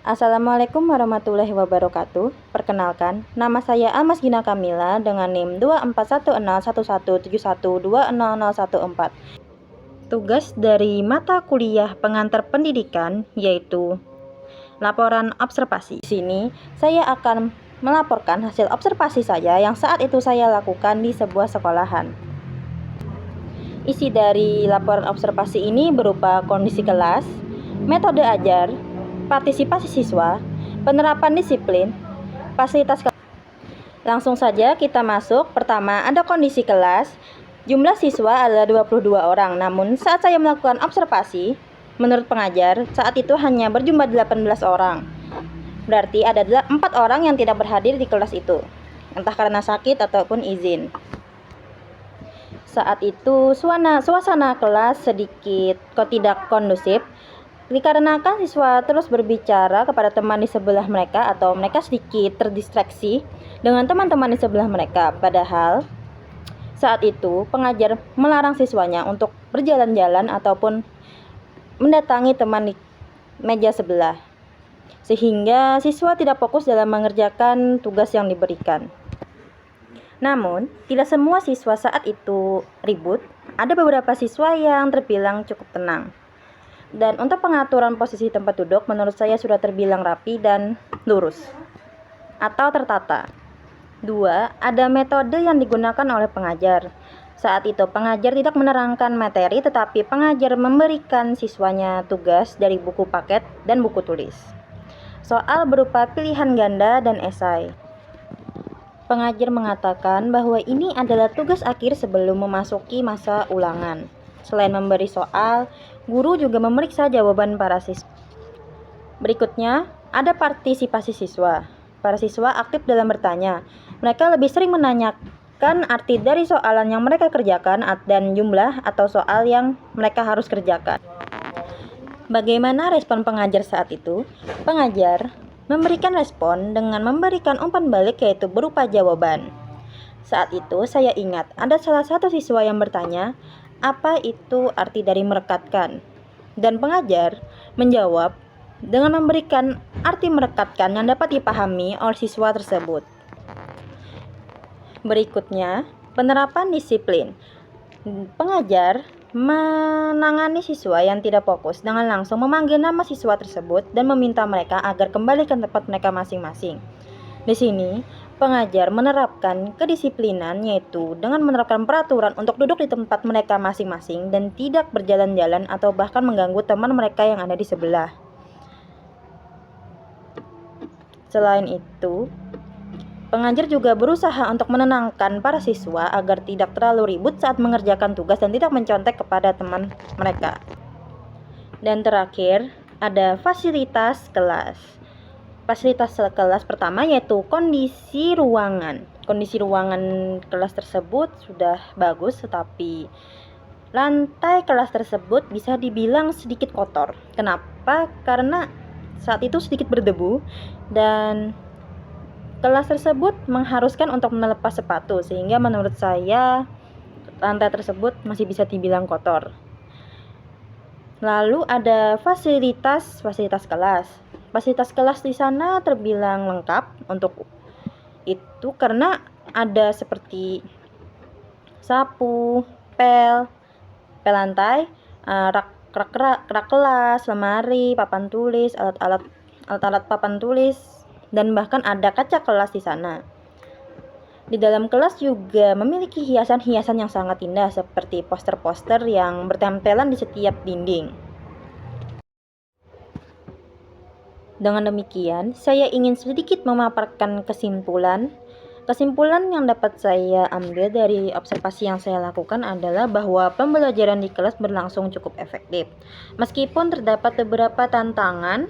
Assalamualaikum warahmatullahi wabarakatuh. Perkenalkan, nama saya Almas Gina Kamila dengan NIM 2410117120014. Tugas dari mata kuliah pengantar pendidikan yaitu laporan observasi. Di sini saya akan melaporkan hasil observasi saya yang saat itu saya lakukan di sebuah sekolahan. Isi dari laporan observasi ini berupa kondisi kelas, metode ajar, partisipasi siswa, penerapan disiplin, fasilitas kelas. Langsung saja kita masuk. Pertama, ada kondisi kelas. Jumlah siswa adalah 22 orang. Namun saat saya melakukan observasi, menurut pengajar, saat itu hanya berjumlah 18 orang. Berarti ada 4 orang yang tidak berhadir di kelas itu, entah karena sakit ataupun izin. Saat itu suasana kelas sedikit tidak kondusif, dikarenakan siswa terus berbicara kepada teman di sebelah mereka atau mereka sedikit terdistraksi dengan teman-teman di sebelah mereka. Padahal saat itu pengajar melarang siswanya untuk berjalan-jalan ataupun mendatangi teman di meja sebelah, sehingga siswa tidak fokus dalam mengerjakan tugas yang diberikan. Namun, tidak semua siswa saat itu ribut. Ada beberapa siswa yang terbilang cukup tenang. Dan untuk pengaturan posisi tempat duduk menurut saya sudah terbilang rapi dan lurus atau tertata. 2. Ada metode yang digunakan oleh pengajar. Saat itu pengajar tidak menerangkan materi, tetapi pengajar memberikan siswanya tugas dari buku paket dan buku tulis. Soal berupa pilihan ganda dan esai. Pengajar mengatakan bahwa ini adalah tugas akhir sebelum memasuki masa ulangan. Selain memberi soal, guru juga memeriksa jawaban para siswa. Berikutnya, ada partisipasi siswa. Para siswa aktif dalam bertanya. Mereka lebih sering menanyakan arti dari soalan yang mereka kerjakan dan jumlah atau soal yang mereka harus kerjakan. Bagaimana respon pengajar saat itu? Pengajar memberikan respon dengan memberikan umpan balik yaitu berupa jawaban. Saat itu saya ingat ada salah satu siswa yang bertanya, apa itu arti dari merekatkan? Dan pengajar menjawab dengan memberikan arti merekatkan yang dapat dipahami oleh siswa tersebut. Berikutnya, penerapan disiplin. Pengajar menangani siswa yang tidak fokus dengan langsung memanggil nama siswa tersebut dan meminta mereka agar kembali ke tempat mereka masing-masing. Di sini, pengajar menerapkan kedisiplinan yaitu dengan menerapkan peraturan untuk duduk di tempat mereka masing-masing dan tidak berjalan-jalan atau bahkan mengganggu teman mereka yang ada di sebelah. Selain itu, pengajar juga berusaha untuk menenangkan para siswa agar tidak terlalu ribut saat mengerjakan tugas dan tidak mencontek kepada teman mereka. Dan terakhir, ada fasilitas kelas. Fasilitas kelas pertama yaitu kondisi ruangan. Kondisi ruangan kelas tersebut sudah bagus, tetapi lantai kelas tersebut bisa dibilang sedikit kotor. Kenapa? Karena saat itu sedikit berdebu dan kelas tersebut mengharuskan untuk melepas sepatu, sehingga menurut saya lantai tersebut masih bisa dibilang kotor. Lalu ada fasilitas kelas. Fasilitas kelas di sana terbilang lengkap untuk itu karena ada seperti sapu, pel lantai, rak kelas, lemari, papan tulis, alat-alat papan tulis, dan bahkan ada kaca kelas di sana. Di dalam kelas juga memiliki hiasan-hiasan yang sangat indah seperti poster-poster yang bertempelan di setiap dinding. Dengan demikian, saya ingin sedikit memaparkan kesimpulan. Kesimpulan yang dapat saya ambil dari observasi yang saya lakukan adalah bahwa pembelajaran di kelas berlangsung cukup efektif. Meskipun terdapat beberapa tantangan,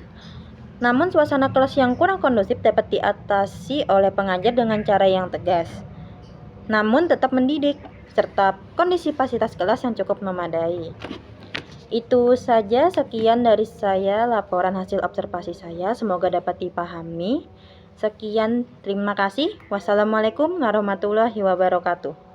namun suasana kelas yang kurang kondusif dapat diatasi oleh pengajar dengan cara yang tegas, namun tetap mendidik, serta kondisi fasilitas kelas yang cukup memadai. Itu saja, sekian dari saya laporan hasil observasi saya, semoga dapat dipahami. Sekian, terima kasih. Wassalamualaikum warahmatullahi wabarakatuh.